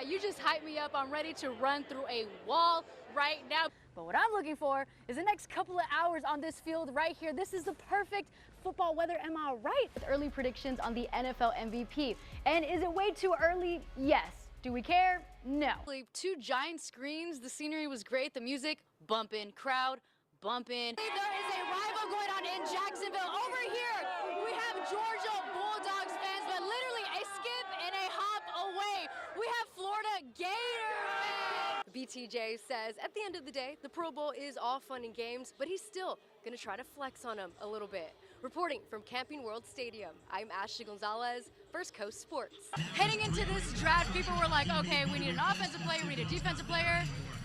You just hyped me up. I'm ready to run through a wall right now. But what I'm looking for is the next couple of hours on this field right here. This is the perfect football weather, am I right? With early predictions on the NFL MVP. And is it way too early? Yes. Do we care? No. 2 giant screens, the scenery was great, the music bumping, crowd bumping. There is a rival going on in Jacksonville. Over here, we have Georgia Bulldogs fans, but literally a skip and a hop away, we have Florida Gator fans. BTJ says at the end of the day, the Pro Bowl is all fun and games, but he's still gonna try to flex on them a little bit. Reporting from Camping World Stadium, I'm Ashley Gonzalez, First Coast Sports. Heading into this draft, people were like, okay, we need an offensive player, we need a defensive player.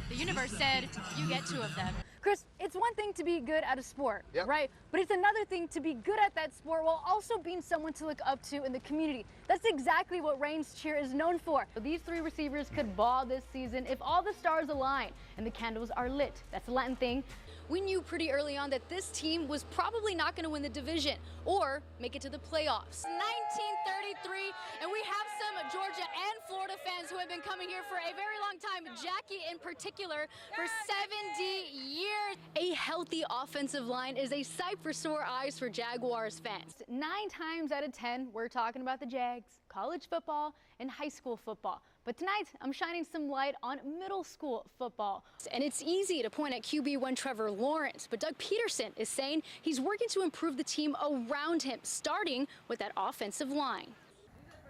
The universe said, you get 2 of them. Chris, it's one thing to be good at a sport, right? But it's another thing to be good at that sport while also being someone to look up to in the community. That's exactly what Reigns Cheer is known for. These 3 receivers could ball this season if all the stars align and the candles are lit. That's a Latin thing. We knew pretty early on that this team was probably not going to win the division or make it to the playoffs. 1933, and we have some Georgia and Florida fans who have been coming here for a very long time. Jackie in particular for 70 years. A healthy offensive line is a sight for sore eyes for Jaguars fans. 9 times out of 10, we're talking about the Jags, college football, and high school football. But tonight, I'm shining some light on middle school football. And it's easy to point at QB1 Trevor Lawrence, but Doug Peterson is saying he's working to improve the team around him, starting with that offensive line.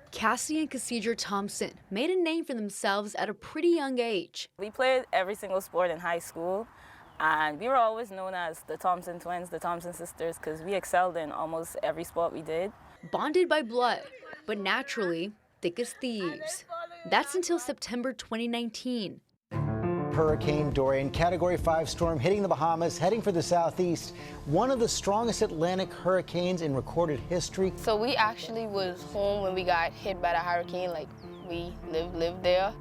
Cassie and Cassidra Thompson made a name for themselves at a pretty young age. We played every single sport in high school, and we were always known as the Thompson twins, the Thompson sisters, because we excelled in almost every sport we did. Bonded by blood, but naturally thick as thieves. That's until September 2019. Hurricane Dorian, Category 5 storm hitting the Bahamas, heading for the southeast. One of the strongest Atlantic hurricanes in recorded history. So we actually was home when we got hit by the hurricane, like we lived there.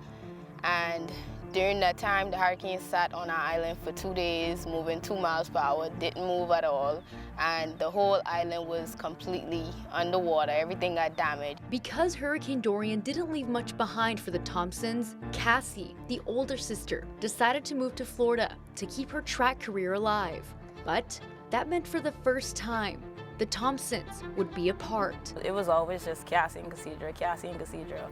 And during that time, the hurricane sat on our island for 2 days, moving 2 miles per hour, didn't move at all. And the whole island was completely underwater. Everything got damaged. Because Hurricane Dorian didn't leave much behind for the Thompsons, Cassie, the older sister, decided to move to Florida to keep her track career alive. But that meant for the first time, the Thompsons would be apart. It was always just Cassie and Cassidra, Cassie and Cassidra.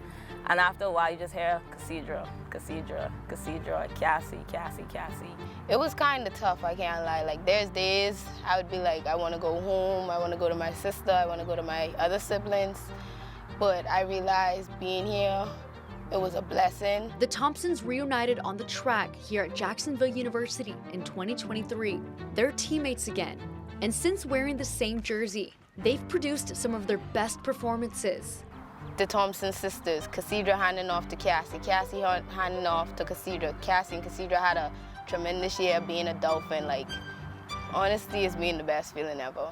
And after a while, you just hear Cassidra, Cassidra, Cassidra, Cassie, Cassie, Cassie. It was kind of tough, I can't lie. Like, there's days I would be like, I want to go home, I want to go to my sister, I want to go to my other siblings. But I realized being here, it was a blessing. The Thompsons reunited on the track here at Jacksonville University in 2023. They're teammates again. And since wearing the same jersey, they've produced some of their best performances. The Thompson sisters, Cassidra handing off to Cassie, Cassie handing off to Cassidra. Cassie and Cassidra had a tremendous year being a Dolphin. Like, honestly, it's been the best feeling ever.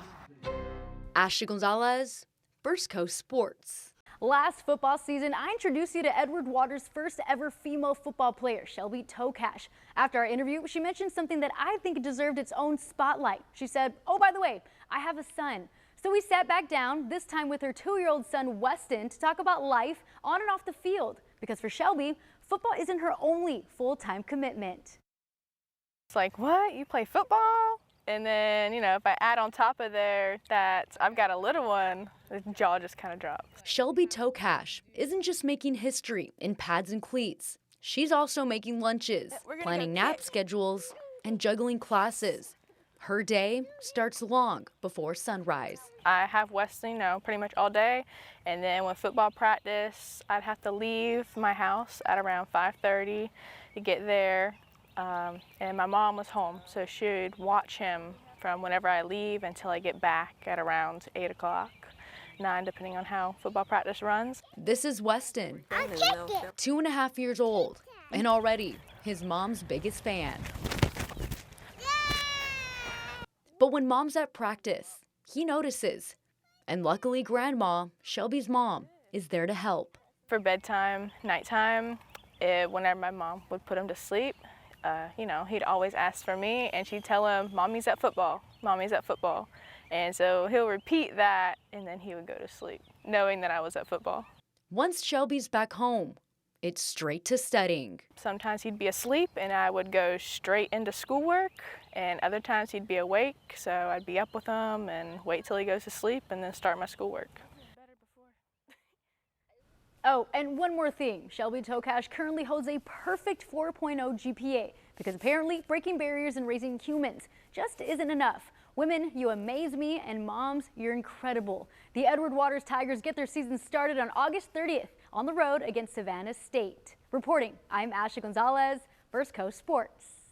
Ashley Gonzalez, First Coast Sports. Last football season, I introduced you to Edward Waters' first ever female football player, Shelby Tokash. After our interview, she mentioned something that I think deserved its own spotlight. She said, oh, by the way, I have a son. So we sat back down, this time with her 2-year-old son, Weston, to talk about life on and off the field. Because for Shelby, football isn't her only full-time commitment. It's like, what? You play football? And then, you know, if I add on top of there that I've got a little one, the jaw just kind of drops. Shelby Tokash isn't just making history in pads and cleats. She's also making lunches, planning nap schedules, and juggling classes. Her day starts long before sunrise. I have Weston, you know, pretty much all day. And then when football practice, I'd have to leave my house at around 5:30 to get there. And my mom was home, so she'd watch him from whenever I leave until I get back at around 8 o'clock, 9, depending on how football practice runs. This is Weston, 2.5 years old, and already his mom's biggest fan. But when mom's at practice, he notices. And luckily, Grandma, Shelby's mom, is there to help. For bedtime, nighttime, whenever my mom would put him to sleep, you know, he'd always ask for me, and she'd tell him, Mommy's at football, Mommy's at football. And so he'll repeat that, and then he would go to sleep, knowing that I was at football. Once Shelby's back home, it's straight to studying. Sometimes he'd be asleep and I would go straight into schoolwork, and other times he'd be awake, so I'd be up with him and wait till he goes to sleep and then start my schoolwork. Oh, and one more thing. Shelby Tokash currently holds a perfect 4.0 GPA because apparently breaking barriers and raising humans just isn't enough. Women, you amaze me, and moms, you're incredible. The Edward Waters Tigers get their season started on August 30th on the road against Savannah State. Reporting, I'm Ashley Gonzalez, First Coast Sports.